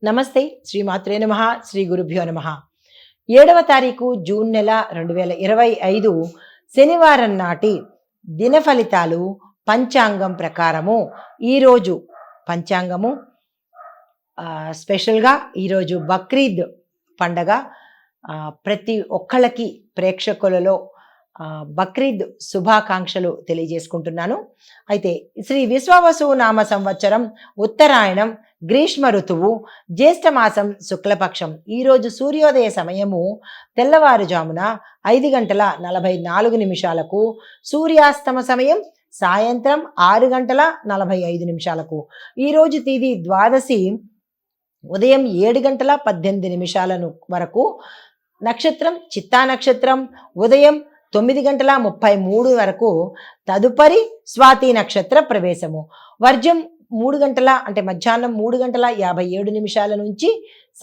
నమస్తే శ్రీమాత్రే నమః శ్రీ గురుభ్యో నమః 7వ తారీఖు జూన్ నెల 2025 శనివారం నాటి దిన ఫలితాలు పంచాంగం ప్రకారము ఈరోజు పంచాంగము స్పెషల్గా ఈరోజు బక్రీద్ పండగ ప్రతి ఒక్కళ్ళకి ప్రేక్షకులలో బక్రీద్ శుభాకాంక్షలు తెలియజేసుకుంటున్నాను. అయితే శ్రీ విశ్వావసు నామ సంవత్సరం ఉత్తరాయణం గ్రీష్మ ఋతువు జ్యేష్ఠమాసం శుక్లపక్షం. ఈరోజు సూర్యోదయ సమయము తెల్లవారుజామున 5:44 సూర్యాస్తమ సమయం సాయంత్రం 6:45. ఈరోజు తేదీ ద్వాదశి ఉదయం 7:18 వరకు. నక్షత్రం చిత్తా నక్షత్రం ఉదయం 9:33 వరకు. తదుపరి స్వాతి నక్షత్ర ప్రవేశము. వర్జం 3 గంటల అంటే మధ్యాహ్నం 3:57 నుంచి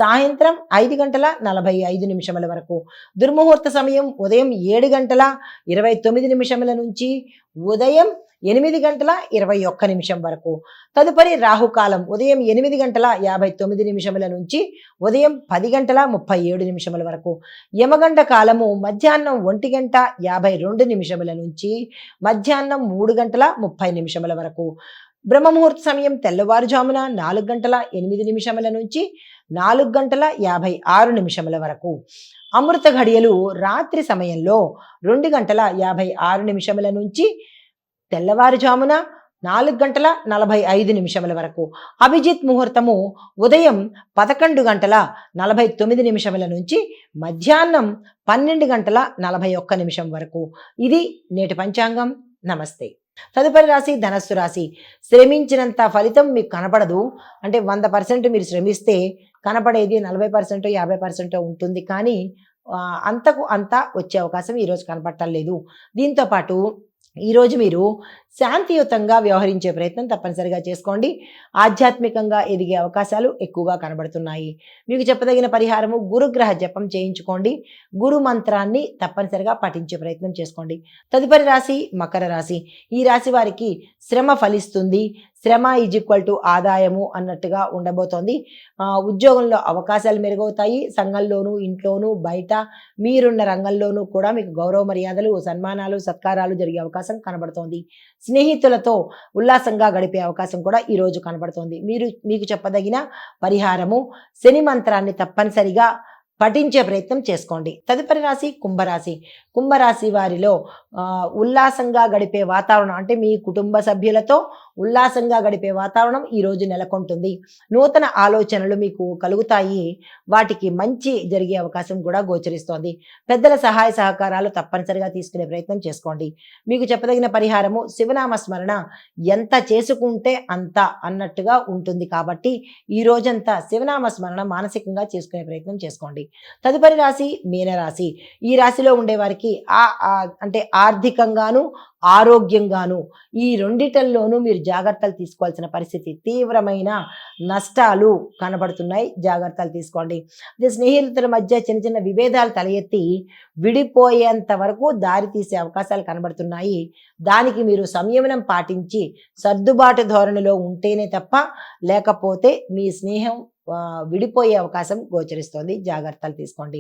సాయంత్రం 5:45 వరకు. దుర్ముహూర్త సమయం ఉదయం 7:29 నుంచి ఉదయం 8:21 వరకు. తదుపరి రాహుకాలం ఉదయం 8:59 నుంచి ఉదయం 10:37 వరకు. యమగండ కాలము మధ్యాహ్నం 1:52 నుంచి మధ్యాహ్నం 3:30 వరకు. బ్రహ్మముహూర్త సమయం తెల్లవారుజామున 4:08 నుంచి 4:56 వరకు. అమృత ఘడియలు రాత్రి సమయంలో 2:56 నుంచి తెల్లవారుజామున 4:45 వరకు. అభిజిత్ ముహూర్తము ఉదయం 11:49 నుంచి మధ్యాహ్నం 12:41 వరకు. ఇది నేటి పంచాంగం. నమస్తే. తదుపరి రాశి ధనస్సు రాశి. శ్రమించినంత ఫలితం మీకు కనపడదు. అంటే 100% మీరు శ్రమిస్తే కనపడేది 40% 50% ఉంటుంది. కానీ అంతకు అంతా వచ్చే అవకాశం ఈరోజు కనపడటం లేదు. దీంతో పాటు ఈరోజు మీరు శాంతియుతంగా వ్యవహరించే ప్రయత్నం తప్పనిసరిగా చేసుకోండి. ఆధ్యాత్మికంగా ఎదిగే అవకాశాలు ఎక్కువగా కనబడుతున్నాయి. మీకు చెప్పదగిన పరిహారము గురుగ్రహ జపం చేయించుకోండి. గురు మంత్రాన్ని తప్పనిసరిగా పఠించే ప్రయత్నం చేసుకోండి. తదుపరి రాశి మకర రాశి. ఈ రాశి వారికి శ్రమ ఫలిస్తుంది. శ్రమ = ఆదాయము అన్నట్టుగా ఉండబోతోంది. ఉద్యోగంలో అవకాశాలు మెరుగవుతాయి. సంఘంలోనూ ఇంట్లోనూ బయట మీరున్న రంగంలోనూ కూడా మీకు గౌరవ మర్యాదలు సన్మానాలు సత్కారాలు జరిగే అవకాశం కనబడుతోంది. స్నేహితులతో ఉల్లాసంగా గడిపే అవకాశం కూడా ఈరోజు కనబడుతోంది. మీకు చెప్పదగిన పరిహారము శని మంత్రాన్ని తప్పనిసరిగా పఠించే ప్రయత్నం చేసుకోండి. తదుపరి రాశి కుంభరాశి. కుంభరాశి వారిలో ఉల్లాసంగా గడిపే వాతావరణం అంటే మీ కుటుంబ సభ్యులతో ఉల్లాసంగా గడిపే వాతావరణం ఈరోజు నెలకొంటుంది. నూతన ఆలోచనలు మీకు కలుగుతాయి. వాటికి మంచి జరిగే అవకాశం కూడా గోచరిస్తోంది. పెద్దల సహాయ సహకారాలు తప్పనిసరిగా తీసుకునే ప్రయత్నం చేసుకోండి. మీకు చెప్పదగిన పరిహారము శివనామ స్మరణ ఎంత చేసుకుంటే అంత అన్నట్టుగా ఉంటుంది. కాబట్టి ఈ రోజంతా శివనామ స్మరణ మానసికంగా చేసుకునే ప్రయత్నం చేసుకోండి. తదుపరి రాశి మీనరాశి. ఈ రాశిలో ఉండే వారికి అంటే ఆర్థికంగాను ఆరోగ్యంగాను ఈ రెండిటల్లోనూ మీరు జాగ్రత్తలు తీసుకోవాల్సిన పరిస్థితి. తీవ్రమైన నష్టాలు కనబడుతున్నాయి. జాగ్రత్తలు తీసుకోండి. అదే స్నేహితుల మధ్య చిన్న చిన్న విభేదాలు తల ఎత్తి విడిపోయేంత వరకు దారి తీసే అవకాశాలు కనబడుతున్నాయి. దానికి మీరు సంయమనం పాటించి సర్దుబాటు ధోరణిలో ఉంటేనే తప్ప లేకపోతే మీ స్నేహం విడిపోయే అవకాశం గోచరిస్తోంది. జాగ్రత్తలు తీసుకోండి.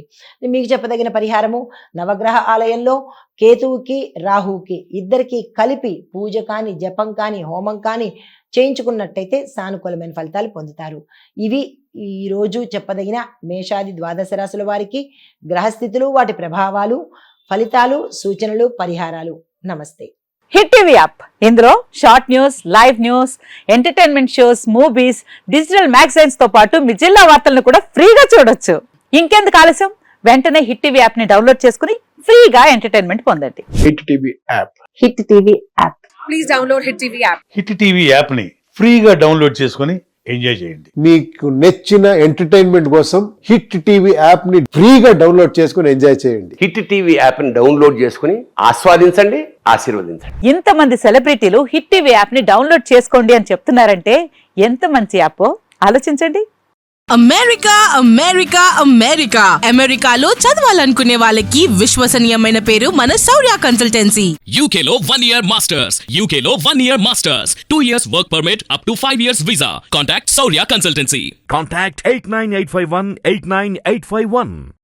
మీకు చెప్పదగిన పరిహారము నవగ్రహ ఆలయంలో కేతువుకి రాహువుకి ఇద్దరికి కలిపి పూజ కానీ జపం కానీ హోమం కానీ చేయించుకున్నట్టయితే సానుకూలమైన ఫలితాలు పొందుతారు. ఇవి ఈరోజు చెప్పదగిన మేషాది ద్వాదశ రాశుల వారికి గ్రహస్థితులు వాటి ప్రభావాలు ఫలితాలు సూచనలు పరిహారాలు. నమస్తే. Hit TV app. ఇందులో short news, live news, entertainment shows, movies, digital magazines తో పాటు మీ జిల్లా వార్తలను కూడా ఫ్రీగా చూడొచ్చు. ఇంకెందుకు ఆలస్యం? వెంటనే హిట్ టీవీ యాప్ ని డౌన్లోడ్ చేసుకుని ఫ్రీగా ఎంటర్టైన్మెంట్ పొందండి. Hit TV app. Hit TV app. Please download hit TV app. Hit TV app ని ఫ్రీగా డౌన్లోడ్ చేసుకుని ఎంజాయ్ చేయండి. మీకు నచ్చిన ఎంటర్టైన్మెంట్ కోసం హిట్ టీవీ యాప్ ని ఫ్రీగా డౌన్లోడ్ చేసుకుని ఎంజాయ్ చేయండి. హిట్ టీవీ యాప్ ని డౌన్లోడ్ చేసుకుని ఆస్వాదించండి, ఆశీర్వదించండి. ఇంతమంది సెలబ్రిటీలు హిట్ టీవీ యాప్ ని డౌన్లోడ్ చేసుకోండి అని చెప్తున్నారంటే ఎంత మంచి యాప్ ఆలోచించండి. అమెరికా అమెరికా అమెరికా అమెరికాలో చదవాలనుకునే వాళ్ళకి విశ్వసనీయమైన పేరు మన శౌర్య consultancy. UK Law 1 Year Masters. UK Law 1 Year Masters. 2 years work permit up to 5 years visa. Contact Saurya Consultancy. Contact 89851 89851.